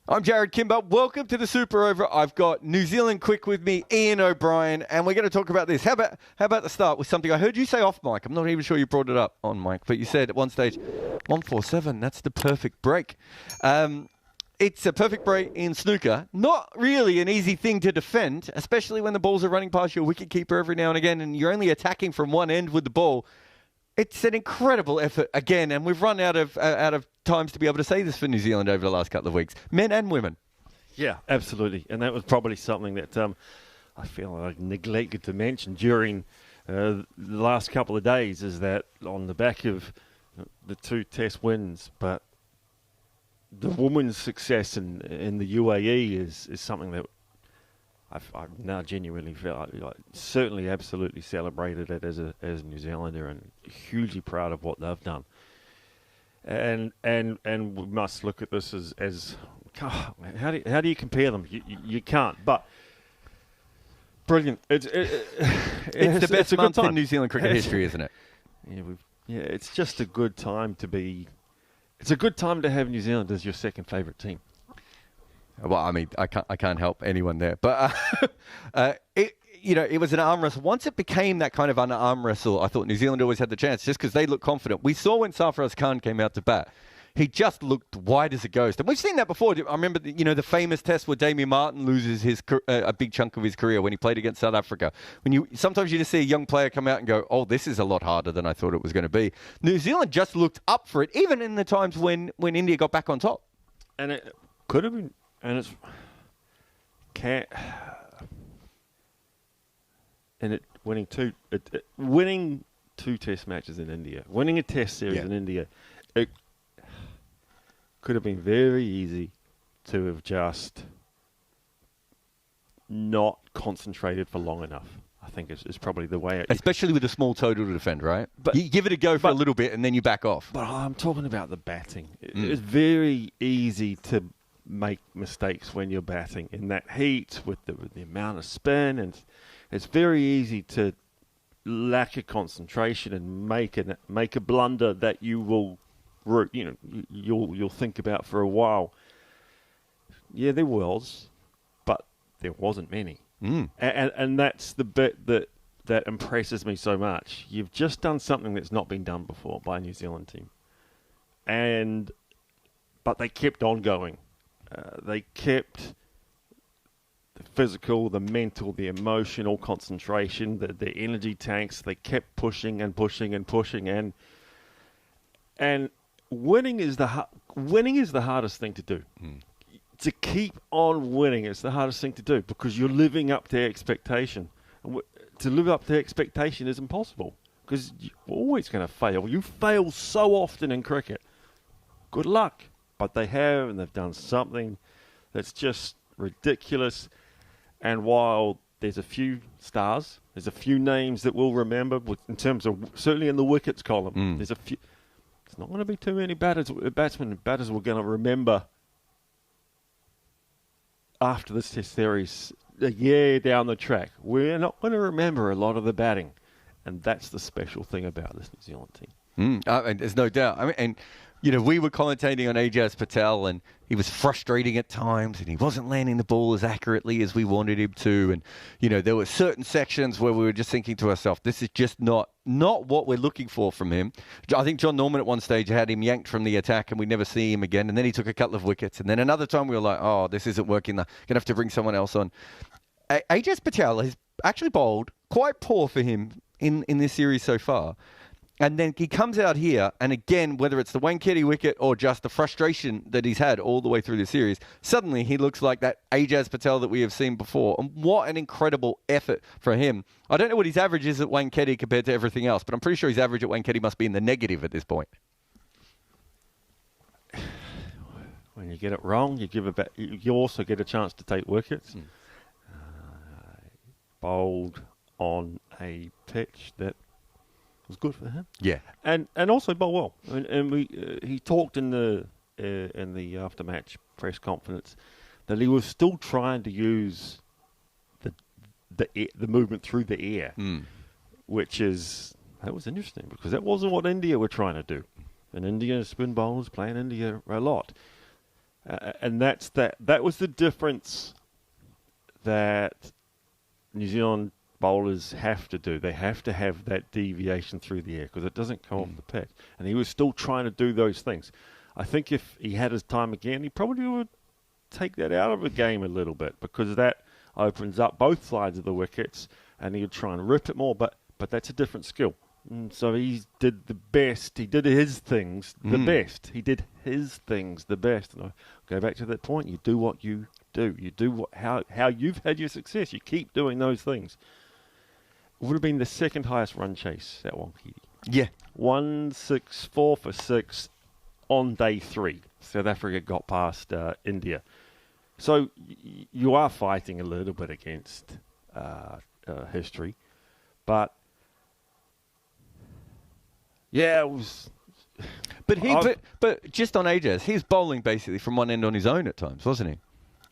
I'm Jarrod Kimber. Welcome to the Super Over. I've got New Zealand quick with me, Iain O'Brien, and we're going to talk about this. How about the start with something I heard you say off mic? I'm not even sure you brought it up on mic, but you said at one stage, 147, that's the perfect break. It's a perfect break in snooker. Not really an easy thing to defend, especially when the balls are running past your wicketkeeper every now and again, and you're only attacking from one end with the ball. It's an incredible effort again, and we've run out of times to be able to say this for New Zealand over the last couple of weeks, men and women. Yeah, absolutely, and that was probably something that I feel I neglected to mention during the last couple of days, is that on the back of the 2 Test wins, but the women's success in the UAE is something that I've now genuinely felt certainly absolutely celebrated it as a New Zealander, and hugely proud of what they've done. And we must look at this as how do you compare them? You can't. But brilliant. It's the best month in New Zealand cricket history, isn't it? Yeah, it's just a good time to be. It's a good time to have New Zealand as your second favourite team. Well, I mean, I can't help anyone there, but it was an arm wrestle. Once it became that kind of an arm wrestle, I thought New Zealand always had the chance just because they looked confident. We saw when Sarfaraz Khan came out to bat, he just looked white as a ghost, and we've seen that before. I remember, the famous test where Damien Martin loses a big chunk of his career when he played against South Africa. Sometimes you just see a young player come out and go, "Oh, this is a lot harder than I thought it was going to be." New Zealand just looked up for it, even in the times when India got back on top. And it could have been. And it's winning two Test matches in India, winning a Test series in India, it could have been very easy to have just not concentrated for long enough. I think it's probably the way. Especially with a small total to defend, right? But you give it a go for a little bit and then you back off. But I'm talking about the batting. It's very easy to make mistakes when you're batting in that heat with the amount of spin, and it's very easy to lack a concentration and make a blunder that you will, you'll think about for a while. Yeah, there was, but there wasn't many, and that's the bit that impresses me so much. You've just done something that's not been done before by a New Zealand team, but they kept on going. They kept the physical, the mental, the emotional concentration, the energy tanks. They kept pushing and pushing and pushing, and winning is the hardest thing to do. To keep on winning is the hardest thing to do, because you're living up to expectation. To live up to expectation is impossible, because you're always going to fail. You fail so often in cricket. Good luck. But they have, and they've done something that's just ridiculous. And while there's a few stars, there's a few names that we'll remember in terms of, certainly in the wickets column, there's a few. It's not going to be too many batsmen and batters we're going to remember after this Test series a year down the track. We're not going to remember a lot of the batting. And that's the special thing about this New Zealand team. And there's no doubt. I mean, and we were commentating on Ajaz Patel, and he was frustrating at times, and he wasn't landing the ball as accurately as we wanted him to. And, there were certain sections where we were just thinking to ourselves, this is just not what we're looking for from him. I think John Norman at one stage had him yanked from the attack, and we never see him again. And then he took a couple of wickets. And then another time we were like, oh, this isn't working. Going to have to bring someone else on. Ajaz Patel has actually bowled quite poor for him in this series so far. And then he comes out here, and again, whether it's the Wankhede wicket or just the frustration that he's had all the way through the series, suddenly he looks like that Ajaz Patel that we have seen before. And what an incredible effort for him. I don't know what his average is at Wankhede compared to everything else, but I'm pretty sure his average at Wankhede must be in the negative at this point. When you get it wrong, you also get a chance to take wickets. Bowled on a pitch that was good for him. Yeah, and also bowled well. And he talked in the after-match press conference that he was still trying to use the movement through the air, that was interesting, because that wasn't what India were trying to do. And India spin bowlers playing India a lot. And that was the difference that New Zealand bowlers have to do. They have to have that deviation through the air because it doesn't come off the pitch. And he was still trying to do those things. I think if he had his time again, he probably would take that out of the game a little bit because that opens up both sides of the wickets and he would try and rip it more. But that's a different skill. So he did the best. He did his things the best. He did his things the best. And I go back to that point. You do what you do. You do how you've had your success. You keep doing those things. It would have been the second highest run chase, that one, Petey. Yeah. 164 for 6 on day 3. South Africa got past India. So you are fighting a little bit against history. But, yeah, it was... But just on AJS, he was bowling basically from one end on his own at times, wasn't he?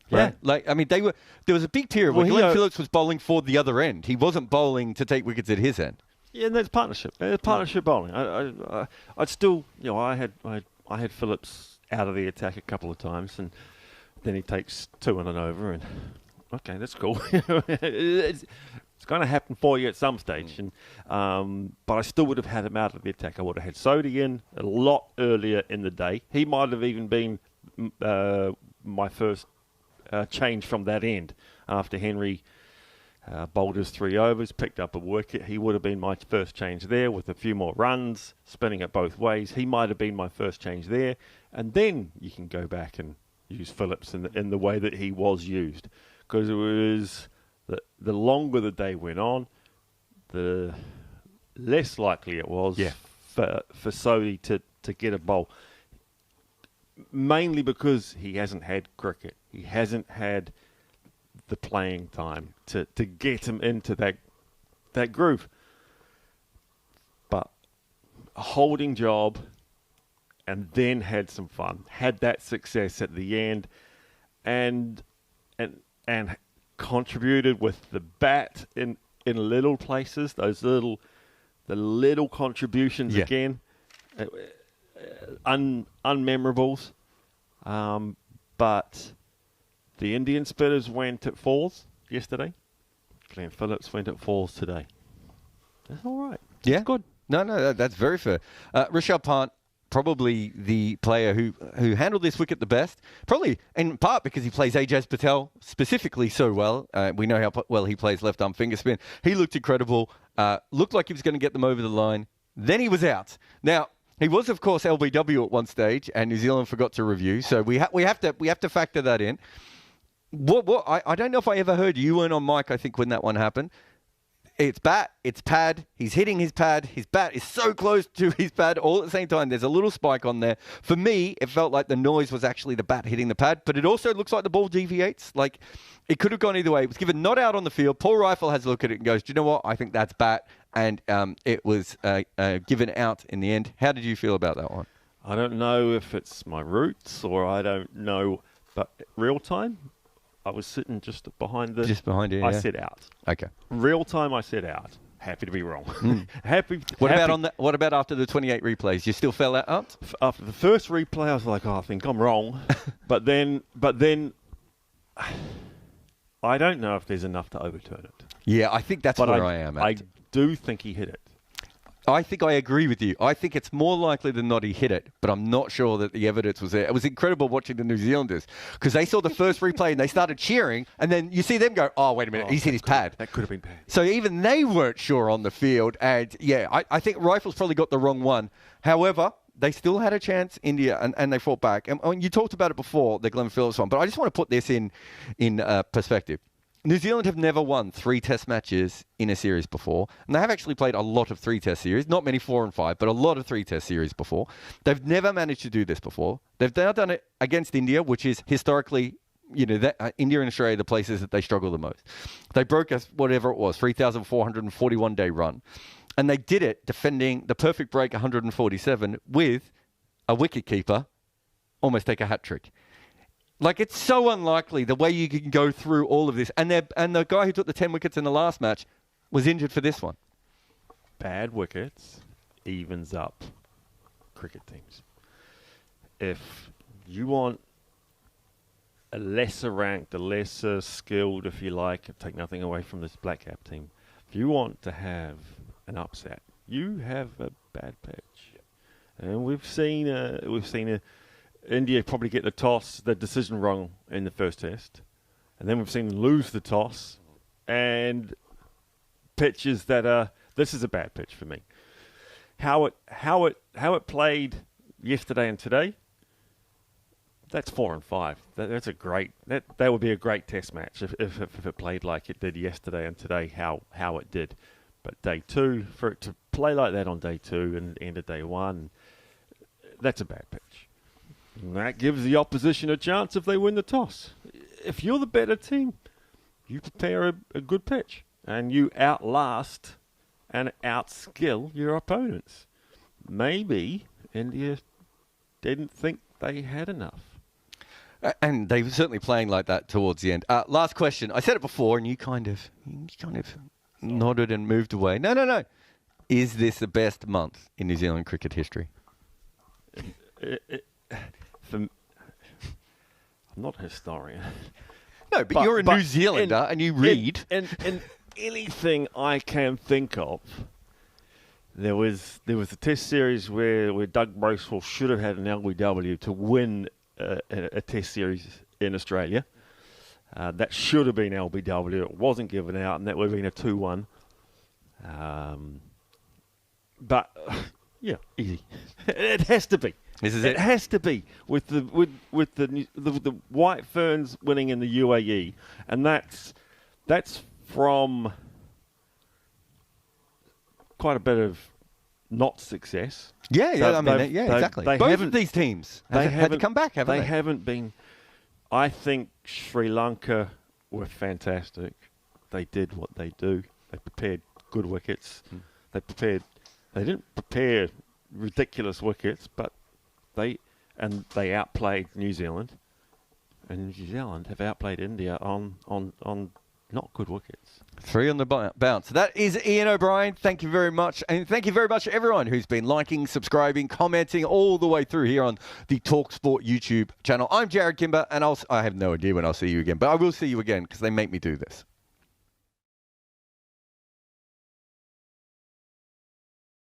Yeah. Right? There was a big period where Glenn Phillips was bowling for the other end. He wasn't bowling to take wickets at his end. Yeah, and that's partnership. It's partnership bowling. I'd still, I had Phillips out of the attack a couple of times, and then he takes 2 in and over, and okay, that's cool. It's going to happen for you at some stage, and but I still would have had him out of the attack. I would have had Sodhi in a lot earlier in the day. He might have even been my first change from that end after Henry bowled his 3 overs, picked up a wicket. He would have been my first change there with a few more runs, spinning it both ways. He might have been my first change there, and then you can go back and use Phillips in the way that he was used, because it was the longer the day went on, the less likely it was for Sodhi to get a bowl. Mainly because he hasn't had cricket. He hasn't had the playing time to get him into that groove. But a holding job and then had some fun. Had that success at the end and contributed with the bat in little places, the little contributions again. Unmemorables, but the Indian spinners went at 4s yesterday. Glenn Phillips went at 4s today. That's all right. Yeah, good. No, that's very fair. Rishabh Pant, probably the player who handled this wicket the best, probably in part because he plays Ajaz Patel specifically so well. We know how well he plays left arm finger spin. He looked incredible. Looked like he was going to get them over the line. Then he was out. Now, he was, of course, LBW at one stage, and New Zealand forgot to review. So we have to factor that in. I don't know if I ever heard you weren't on mic. I think when that one happened, it's bat, it's pad. He's hitting his pad. His bat is so close to his pad all at the same time. There's a little spike on there. For me, it felt like the noise was actually the bat hitting the pad, but it also looks like the ball deviates. Like it could have gone either way. It was given not out on the field. Paul Rifle has a look at it and goes, "Do you know what? I think that's bat." And it was given out in the end. How did you feel about that one? I don't know if it's my roots or I don't know, but real time, I was sitting just behind you. I said out. Okay. Real time, I said out. Happy to be wrong. What about after the 28 replays? You still fell out? After the first replay, I was like, I think I'm wrong. but then, I don't know if there's enough to overturn it. Yeah, I think that's where I am at. I do think he hit it. I think I agree with you. I think it's more likely than not he hit it, but I'm not sure that the evidence was there. It was incredible watching the New Zealanders because they saw the first replay and they started cheering, and then you see them go, "Oh, wait a minute, he's hit his pad." That could have been bad. So even they weren't sure on the field, and yeah, I think Rifle's probably got the wrong one. However, they still had a chance, India, and they fought back. And you talked about it before, the Glenn Phillips one, but I just want to put this in perspective. New Zealand have never won 3 test matches in a series before. And they have actually played a lot of 3 test series. Not many 4 and 5, but a lot of 3 test series before. They've never managed to do this before. They've now done it against India, which is historically, India and Australia are the places that they struggle the most. They broke a, whatever it was, 3,441-day run. And they did it defending the perfect break 147 with a wicketkeeper almost take a hat trick. Like, it's so unlikely the way you can go through all of this. And the guy who took the 10 wickets in the last match was injured for this one. Bad wickets evens up cricket teams. If you want a lesser ranked, a lesser skilled, if you like, take nothing away from this Black Cap team. If you want to have an upset, you have a bad pitch. And we've seen India probably get the decision wrong in the first test. And then we've seen them lose the toss. And pitches this is a bad pitch for me. How it played yesterday and today, that's 4 and 5. That's a great that would be a great test match if it played like it did yesterday and today. How it did, but day 2, for it to play like that on day 2 and end of day 1, that's a bad pitch. And that gives the opposition a chance if they win the toss. If you're the better team, you prepare a good pitch and you outlast and outskill your opponents. Maybe India didn't think they had enough. And they were certainly playing like that towards the end. Last question. I said it before, and you kind of nodded and moved away. No. Is this the best month in New Zealand cricket history? I'm not a historian. No, but you're a New Zealander, and you read. And anything I can think of, there was a test series where Doug Bracewell should have had an LBW to win a test series in Australia. That should have been LBW. It wasn't given out, and that would have been a 2-1. But yeah, easy. It has to be. It has to be with the White Ferns winning in the UAE, and that's from quite a bit of not success. Yeah. Exactly. Both of these teams had to come back, haven't they? They haven't been. I think Sri Lanka were fantastic. They did what they do. They prepared good wickets. They didn't prepare ridiculous wickets, but they outplayed New Zealand, and New Zealand have outplayed India on not good wickets. 3 on the bounce. That is Iain O'Brien. Thank you very much. And thank you very much to everyone who's been liking, subscribing, commenting all the way through here on the talkSPORT YouTube channel. I'm Jarrod Kimber, and I have no idea when I'll see you again, but I will see you again because they make me do this.